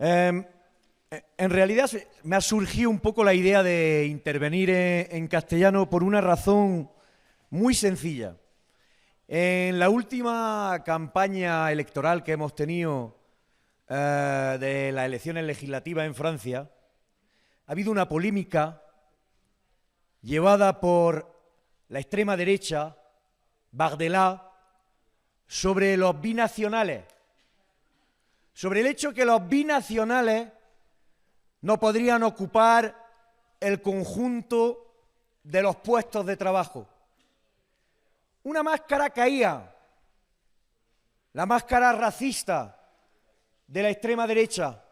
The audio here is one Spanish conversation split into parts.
En realidad me ha surgido un poco la idea de intervenir en castellano por una razón muy sencilla. En la última campaña electoral que hemos tenido de las elecciones legislativas en Francia, ha habido una polémica llevada por la extrema derecha, Bardella, sobre los binacionales, sobre el hecho que los binacionales no podrían ocupar el conjunto de los puestos de trabajo. Una máscara caía, la máscara racista de la extrema derecha,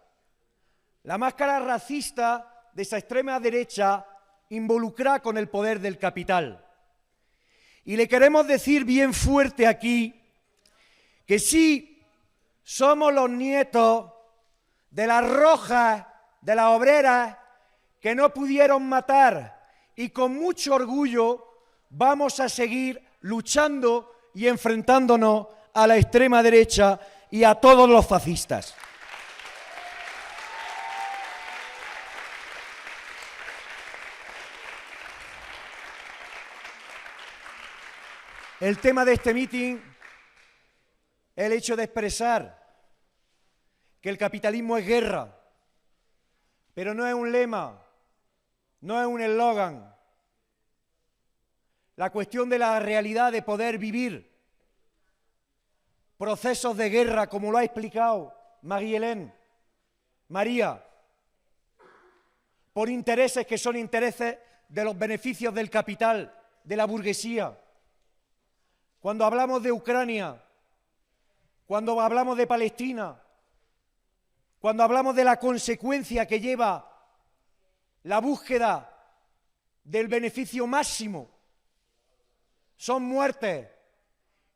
la máscara racista de esa extrema derecha involucrada con el poder del capital. Y le queremos decir bien fuerte aquí que sí somos los nietos de las rojas, de las obreras que no pudieron matar, y con mucho orgullo vamos a seguir luchando y enfrentándonos a la extrema derecha y a todos los fascistas. El tema de este mitin, el hecho de expresar que el capitalismo es guerra, pero no es un lema, no es un eslogan. La cuestión de la realidad de poder vivir procesos de guerra, como lo ha explicado María, por intereses que son intereses de los beneficios del capital, de la burguesía. Cuando hablamos de Ucrania, cuando hablamos de Palestina, cuando hablamos de la consecuencia que lleva la búsqueda del beneficio máximo, son muertes,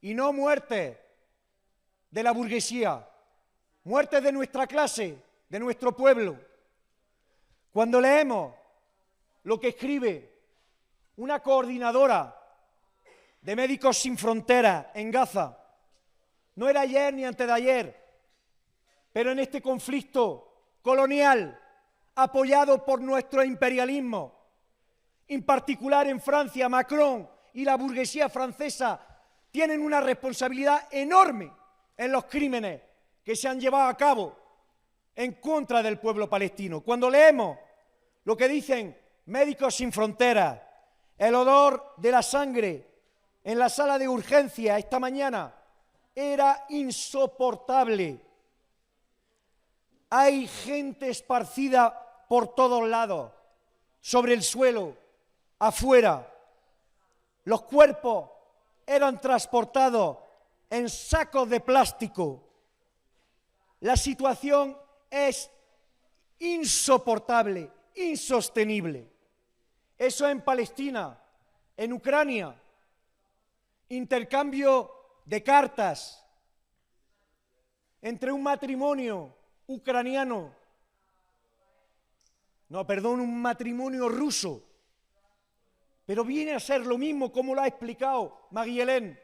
y no muertes de la burguesía, muertes de nuestra clase, de nuestro pueblo. Cuando leemos lo que escribe una coordinadora de Médicos Sin Fronteras en Gaza, no era ayer ni antes de ayer, pero en este conflicto colonial apoyado por nuestro imperialismo, en particular en Francia, Macron y la burguesía francesa tienen una responsabilidad enorme en los crímenes que se han llevado a cabo en contra del pueblo palestino. Cuando leemos lo que dicen Médicos Sin Fronteras, el olor de la sangre en la sala de urgencia esta mañana era insoportable. Hay gente esparcida por todos lados, sobre el suelo, afuera. Los cuerpos eran transportados en sacos de plástico. La situación es insoportable, insostenible. Eso en Palestina, en Ucrania. Intercambio de cartas entre un matrimonio ucraniano, un matrimonio ruso, pero viene a ser lo mismo, como lo ha explicado Marie-Hélène,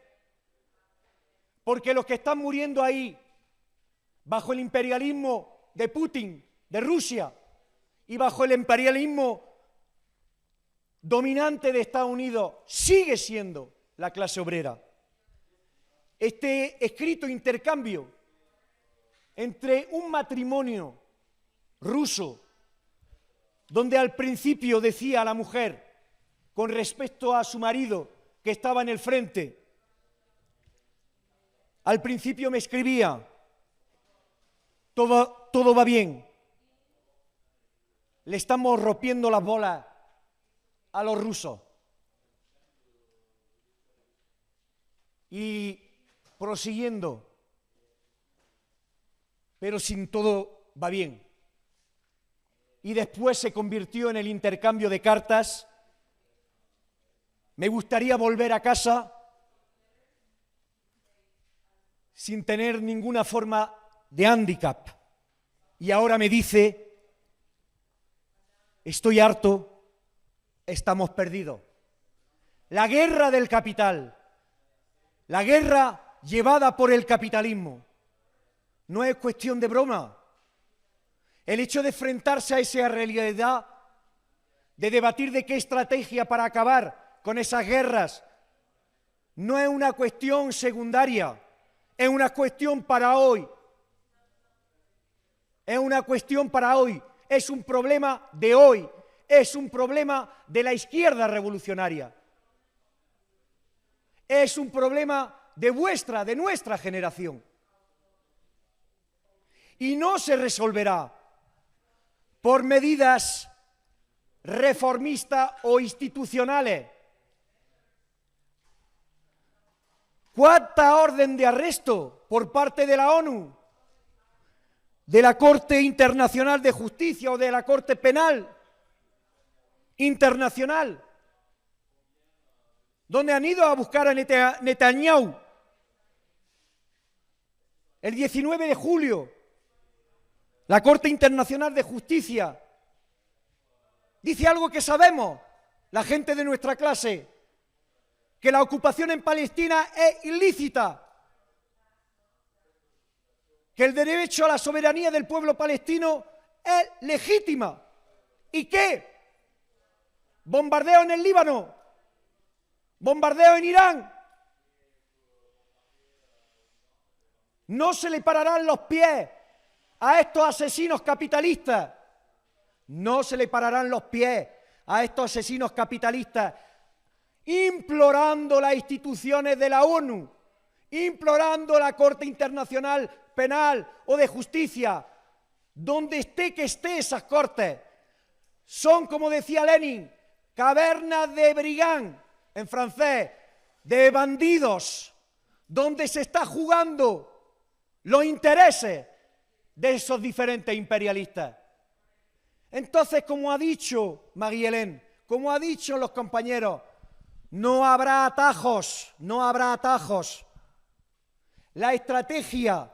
porque los que están muriendo ahí bajo el imperialismo de Putin, de Rusia, y bajo el imperialismo dominante de Estados Unidos, sigue siendo la clase obrera. Este escrito intercambio entre un matrimonio ruso, donde al principio decía la mujer, con respecto a su marido que estaba en el frente, al principio me escribía, todo va bien, le estamos rompiendo las bolas a los rusos. Y prosiguiendo, pero sin todo va bien. Y después se convirtió en el intercambio de cartas. Me gustaría volver a casa sin tener ninguna forma de hándicap. Y ahora me dice, estoy harto, estamos perdidos. La guerra del capital, la guerra llevada por el capitalismo, no es cuestión de broma. El hecho de enfrentarse a esa realidad, de debatir de qué estrategia para acabar con esas guerras, no es una cuestión secundaria, es una cuestión para hoy. Es una cuestión para hoy, es un problema de hoy, es un problema de la izquierda revolucionaria. Es un problema de nuestra generación. Y no se resolverá por medidas reformistas o institucionales. ¿Cuánta orden de arresto por parte de la ONU, de la Corte Internacional de Justicia o de la Corte Penal Internacional, donde han ido a buscar a Netanyahu el 19 de julio, la Corte Internacional de Justicia dice algo que sabemos, la gente de nuestra clase, que la ocupación en Palestina es ilícita, que el derecho a la soberanía del pueblo palestino es legítima. ¿Y qué? Bombardeo en el Líbano, bombardeo en Irán. No se le pararán los pies a estos asesinos capitalistas. No se le pararán los pies a estos asesinos capitalistas, implorando las instituciones de la ONU, implorando la Corte Internacional Penal o de Justicia, donde esté que esté esas cortes. Son, como decía Lenin, cavernas de brigands, en francés, de bandidos, donde se está jugando los intereses de esos diferentes imperialistas. Entonces, como ha dicho Marie-Hélène, como ha dicho los compañeros, no habrá atajos, no habrá atajos. La estrategia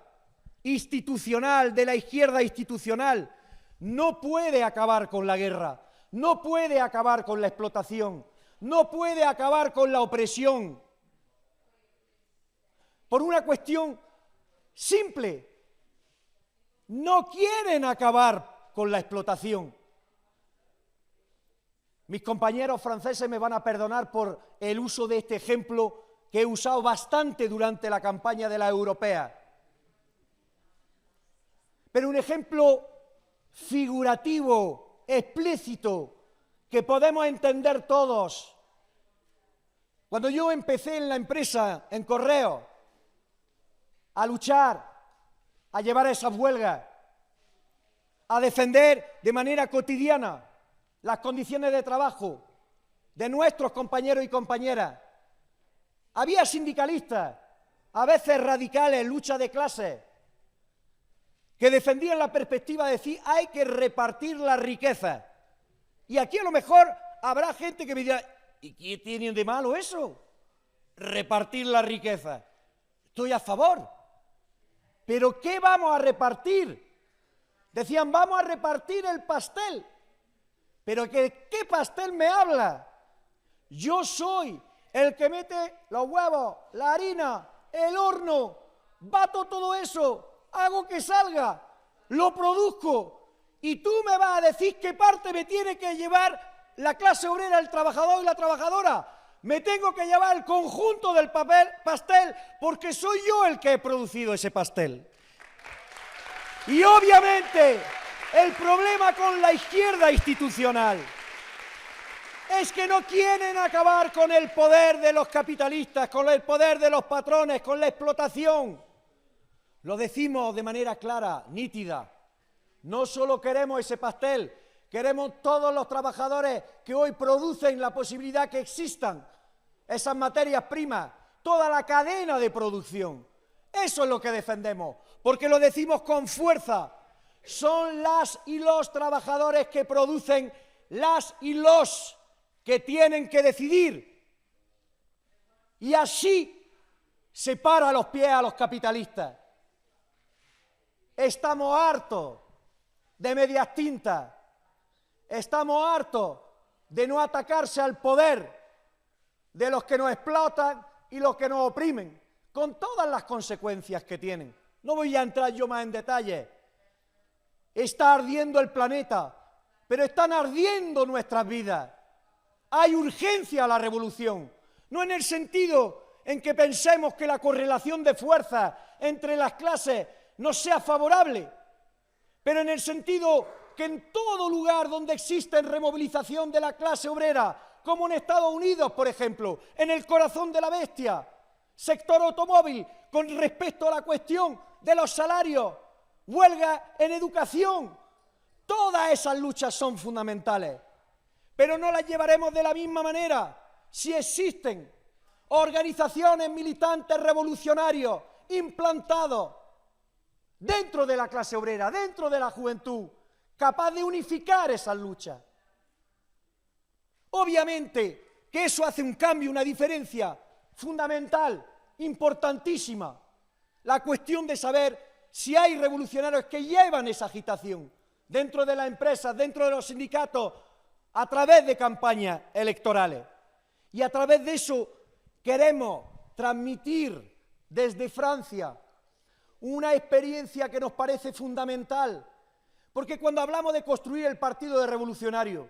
institucional de la izquierda institucional no puede acabar con la guerra, no puede acabar con la explotación, no puede acabar con la opresión. Por una cuestión simple, no quieren acabar con la explotación. Mis compañeros franceses me van a perdonar por el uso de este ejemplo que he usado bastante durante la campaña de la europea. Pero un ejemplo figurativo, explícito, que podemos entender todos. Cuando yo empecé en la empresa, en Correo, a luchar, a llevar esas huelgas, a defender de manera cotidiana las condiciones de trabajo de nuestros compañeros y compañeras. Había sindicalistas, a veces radicales, lucha de clases, que defendían la perspectiva de decir hay que repartir la riqueza. Y aquí a lo mejor habrá gente que me dirá, ¿y qué tiene de malo eso? Repartir la riqueza. Estoy a favor. ¿Pero qué vamos a repartir? Decían, vamos a repartir el pastel. ¿Pero qué pastel me habla? Yo soy el que mete los huevos, la harina, el horno, bato todo eso, hago que salga, lo produzco. Y tú me vas a decir qué parte me tiene que llevar la clase obrera, el trabajador y la trabajadora. Me tengo que llevar el conjunto del pastel porque soy yo el que he producido ese pastel. Y obviamente el problema con la izquierda institucional es que no quieren acabar con el poder de los capitalistas, con el poder de los patrones, con la explotación. Lo decimos de manera clara, nítida. No solo queremos ese pastel, queremos todos los trabajadores que hoy producen la posibilidad que existan esas materias primas, toda la cadena de producción. Eso es lo que defendemos, porque lo decimos con fuerza. Son las y los trabajadores que producen, las y los que tienen que decidir. Y así se para los pies a los capitalistas. Estamos hartos de medias tintas. Estamos hartos de no atacarse al poder de los que nos explotan y los que nos oprimen, con todas las consecuencias que tienen. No voy a entrar yo más en detalle. está ardiendo el planeta, pero están ardiendo nuestras vidas. Hay urgencia a la revolución, no en el sentido en que pensemos que la correlación de fuerzas entre las clases no sea favorable, pero en el sentido que en todo lugar donde existe removilización de la clase obrera, como en Estados Unidos, por ejemplo, en el corazón de la bestia, sector automóvil, con respecto a la cuestión de los salarios, huelga en educación, todas esas luchas son fundamentales, pero no las llevaremos de la misma manera si existen organizaciones militantes revolucionarios implantados dentro de la clase obrera, dentro de la juventud, capaz de unificar esas luchas. Obviamente que eso hace un cambio, una diferencia fundamental, importantísima. La cuestión de saber si hay revolucionarios que llevan esa agitación dentro de las empresas, dentro de los sindicatos, a través de campañas electorales. Y a través de eso queremos transmitir desde Francia una experiencia que nos parece fundamental, porque cuando hablamos de construir el partido de revolucionario,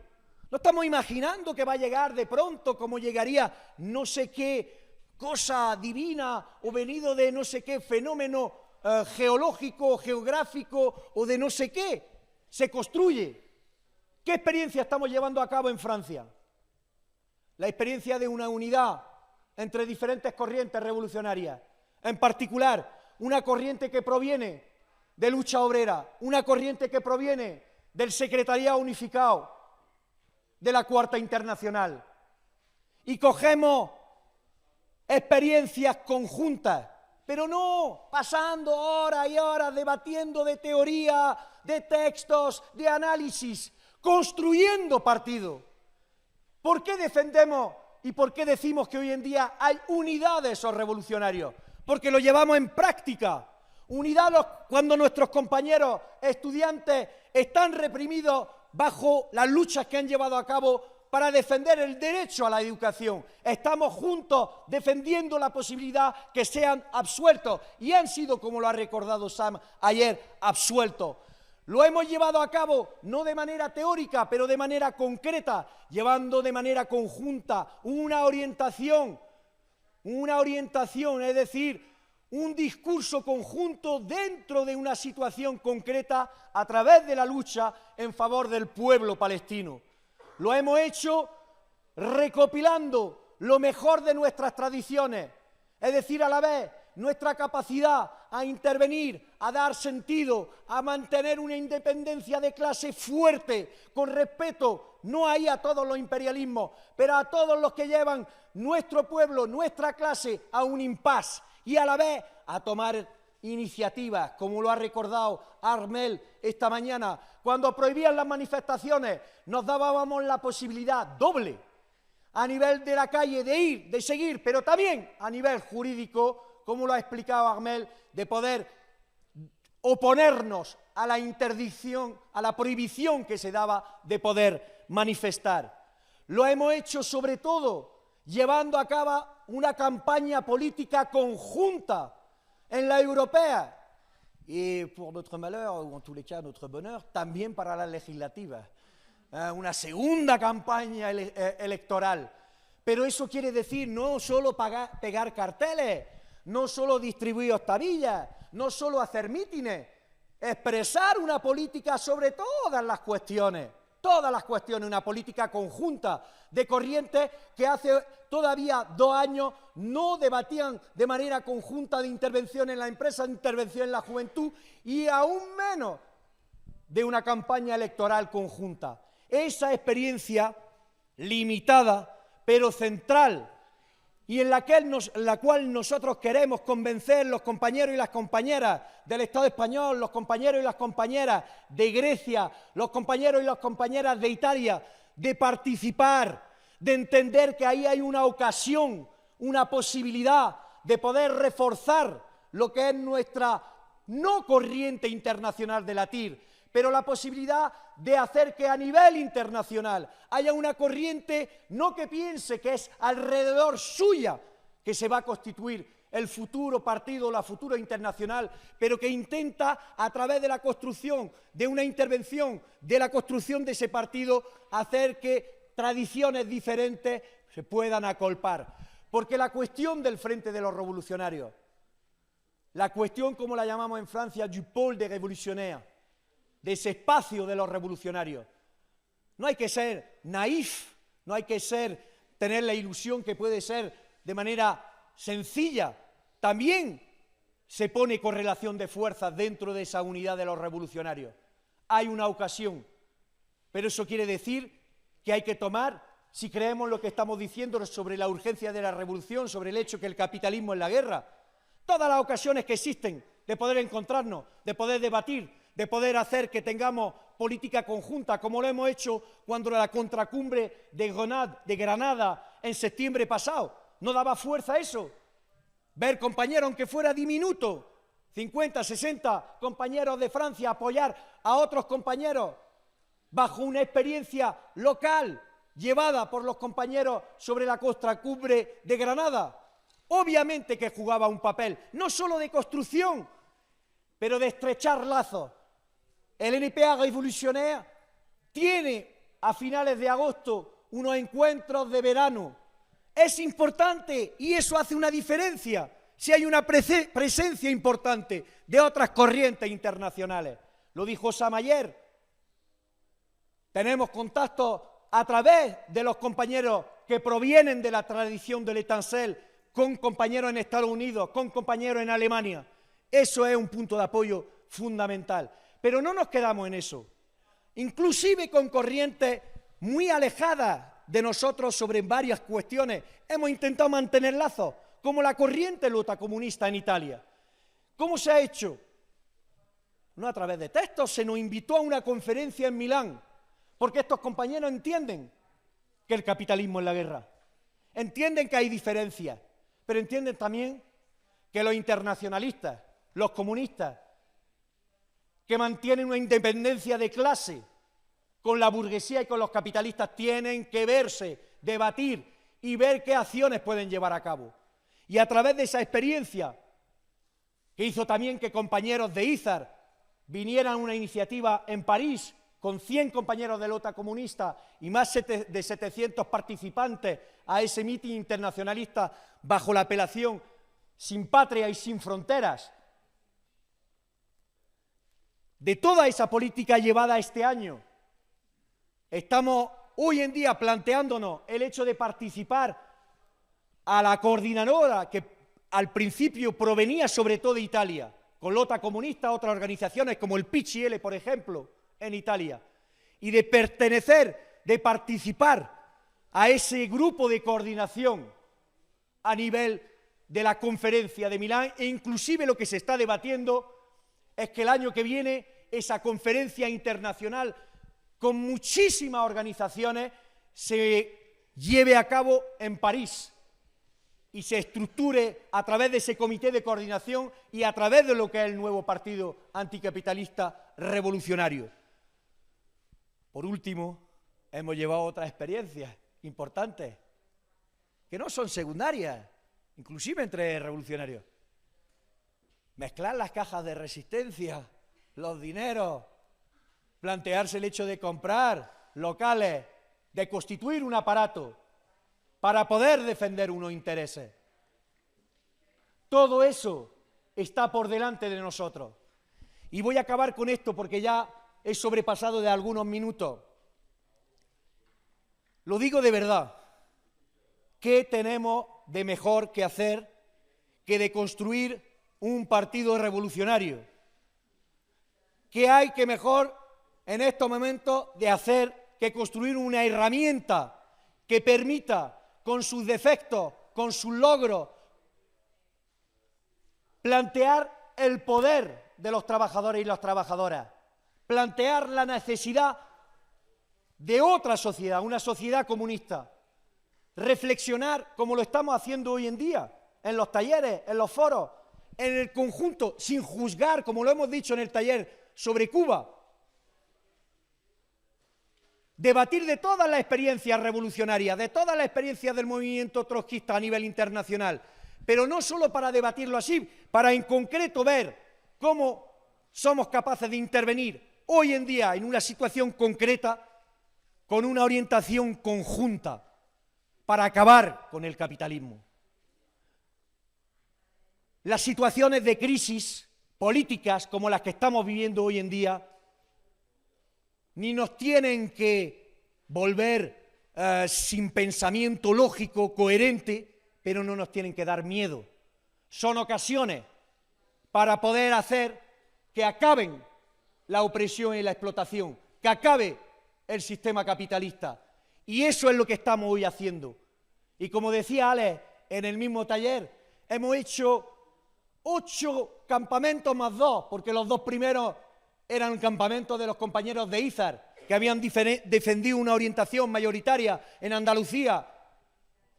no estamos imaginando que va a llegar de pronto como llegaría no sé qué cosa divina o venido de no sé qué fenómeno geológico, geográfico o de no sé qué. Se construye. ¿Qué experiencia estamos llevando a cabo en Francia? La experiencia de una unidad entre diferentes corrientes revolucionarias, en particular una corriente que proviene de lucha obrera, una corriente que proviene del Secretariado Unificado, de la Cuarta Internacional, y cogemos experiencias conjuntas, pero no pasando horas y horas debatiendo de teoría, de textos, de análisis, construyendo partido. ¿Por qué defendemos y por qué decimos que hoy en día hay unidad de esos revolucionarios? Porque lo llevamos en práctica. Unidad cuando nuestros compañeros estudiantes están reprimidos bajo las luchas que han llevado a cabo para defender el derecho a la educación. Estamos juntos defendiendo la posibilidad que sean absueltos y han sido, como lo ha recordado Sam ayer, absueltos. Lo hemos llevado a cabo no de manera teórica, pero de manera concreta, llevando de manera conjunta una orientación, es decir, un discurso conjunto dentro de una situación concreta a través de la lucha en favor del pueblo palestino. Lo hemos hecho recopilando lo mejor de nuestras tradiciones, es decir, a la vez nuestra capacidad a intervenir, a dar sentido, a mantener una independencia de clase fuerte, con respeto, no ahí a todos los imperialismos, pero a todos los que llevan nuestro pueblo, nuestra clase a un impasse y a la vez a tomar iniciativas, como lo ha recordado Armel esta mañana. Cuando prohibían las manifestaciones nos dábamos la posibilidad doble, a nivel de la calle de ir, de seguir, pero también a nivel jurídico, como lo ha explicado Armel, de poder oponernos a la interdicción, a la prohibición que se daba de poder manifestar. Lo hemos hecho sobre todo llevando a cabo una campaña política conjunta en la europea y, por nuestro malheur, o en tous les cas notre bonheur, también para las legislativas. Una segunda campaña electoral. Pero eso quiere decir no solo pegar carteles, no solo distribuir octavillas, no solo hacer mítines, expresar una política sobre todas las cuestiones, una política conjunta de corrientes que hace todavía 2 años no debatían de manera conjunta de intervención en la empresa, de intervención en la juventud y aún menos de una campaña electoral conjunta. Esa experiencia limitada pero central y en la cual nosotros queremos convencer los compañeros y las compañeras del Estado español, los compañeros y las compañeras de Grecia, los compañeros y las compañeras de Italia, de participar, de entender que ahí hay una ocasión, una posibilidad de poder reforzar lo que es nuestra no corriente internacional de la TIR, pero la posibilidad de hacer que a nivel internacional haya una corriente no que piense que es alrededor suya que se va a constituir el futuro partido, la futura internacional, pero que intenta, a través de la construcción de una intervención, de la construcción de ese partido, hacer que tradiciones diferentes se puedan acolpar. Porque la cuestión del Frente de los Revolucionarios, la cuestión, como la llamamos en Francia, du pôle des révolutionnaires, de ese espacio de los revolucionarios, no hay que ser naïf, no hay que tener la ilusión que puede ser de manera sencilla. También se pone correlación de fuerzas dentro de esa unidad de los revolucionarios. Hay una ocasión, pero eso quiere decir que hay que tomar, si creemos lo que estamos diciendo sobre la urgencia de la revolución, sobre el hecho que el capitalismo es la guerra, todas las ocasiones que existen de poder encontrarnos, de poder debatir, de poder hacer que tengamos política conjunta, como lo hemos hecho cuando la contracumbre de Granada en septiembre pasado. ¿No daba fuerza a eso? Ver compañeros, aunque fuera diminuto, 50, 60 compañeros de Francia apoyar a otros compañeros bajo una experiencia local llevada por los compañeros sobre la contracumbre de Granada. Obviamente que jugaba un papel, no solo de construcción, pero de estrechar lazos. El NPA Revolutionnaire tiene a finales de agosto unos encuentros de verano. Es importante y eso hace una diferencia si hay una presencia importante de otras corrientes internacionales. Lo dijo Sam ayer. Tenemos contacto a través de los compañeros que provienen de la tradición del Etancel, con compañeros en Estados Unidos, con compañeros en Alemania. Eso es un punto de apoyo fundamental. Pero no nos quedamos en eso. Inclusive con corrientes muy alejadas de nosotros sobre varias cuestiones, hemos intentado mantener lazos, como la corriente luta comunista en Italia. ¿Cómo se ha hecho? No a través de textos, se nos invitó a una conferencia en Milán, porque estos compañeros entienden que el capitalismo es la guerra, entienden que hay diferencias, pero entienden también que los internacionalistas, los comunistas, que mantienen una independencia de clase con la burguesía y con los capitalistas, tienen que verse, debatir y ver qué acciones pueden llevar a cabo. Y a través de esa experiencia, que hizo también que compañeros de Izar vinieran a una iniciativa en París con 100 compañeros de Lota comunista y más de 700 participantes a ese mitin internacionalista bajo la apelación Sin Patria y Sin Fronteras. De toda esa política llevada este año, estamos hoy en día planteándonos el hecho de participar a la coordinadora que al principio provenía sobre todo de Italia, con Lota comunista, otras organizaciones como el PCL, por ejemplo, en Italia, y de pertenecer, de participar a ese grupo de coordinación a nivel de la conferencia de Milán, e inclusive lo que se está debatiendo es que el año que viene esa conferencia internacional con muchísimas organizaciones se lleve a cabo en París y se estructure a través de ese comité de coordinación y a través de lo que es el nuevo partido anticapitalista revolucionario. Por último, hemos llevado otras experiencias importantes que no son secundarias, inclusive entre revolucionarios. Mezclar las cajas de resistencia, los dineros, plantearse el hecho de comprar locales, de constituir un aparato para poder defender unos intereses. Todo eso está por delante de nosotros. Y voy a acabar con esto porque ya he sobrepasado de algunos minutos. Lo digo de verdad. ¿Qué tenemos de mejor que hacer que de construir un partido revolucionario? ¿Qué hay que mejor en estos momentos de hacer que construir una herramienta que permita, con sus defectos, con sus logros, plantear el poder de los trabajadores y las trabajadoras, plantear la necesidad de otra sociedad, una sociedad comunista, reflexionar como lo estamos haciendo hoy en día, en los talleres, en los foros, en el conjunto, sin juzgar, como lo hemos dicho en el taller sobre Cuba, debatir de todas las experiencias revolucionarias, de todas las experiencias del movimiento trotskista a nivel internacional, pero no solo para debatirlo así, para en concreto ver cómo somos capaces de intervenir hoy en día en una situación concreta con una orientación conjunta para acabar con el capitalismo. Las situaciones de crisis políticas como las que estamos viviendo hoy en día ni nos tienen que volver sin pensamiento lógico, coherente, pero no nos tienen que dar miedo. Son ocasiones para poder hacer que acaben la opresión y la explotación, que acabe el sistema capitalista. Y eso es lo que estamos hoy haciendo. Y como decía Alex en el mismo taller, hemos hecho 8 campamentos más 2, porque los 2 primeros eran campamentos de los compañeros de Izar, que habían defendido una orientación mayoritaria en Andalucía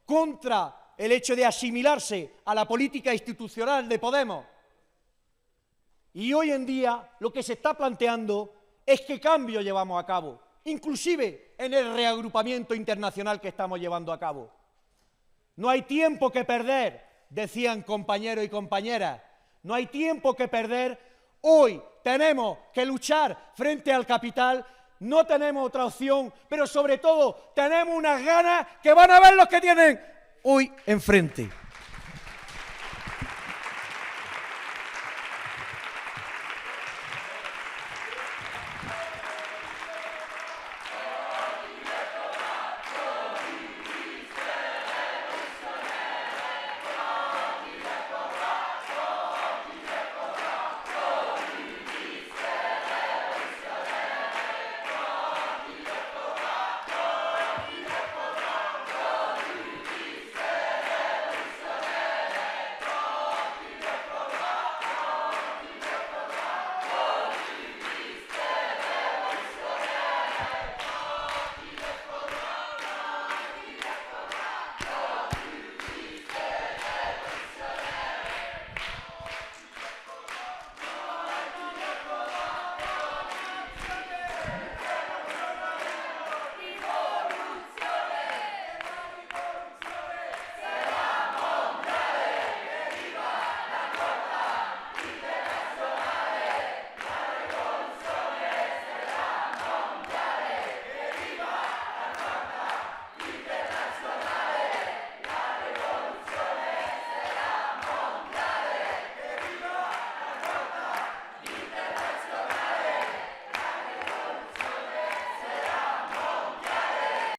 contra el hecho de asimilarse a la política institucional de Podemos. Y hoy en día lo que se está planteando es qué cambio llevamos a cabo, inclusive en el reagrupamiento internacional que estamos llevando a cabo. No hay tiempo que perder, decían compañeros y compañeras, no hay tiempo que perder. Hoy tenemos que luchar frente al capital, no tenemos otra opción, pero sobre todo tenemos unas ganas que van a ver los que tienen hoy enfrente.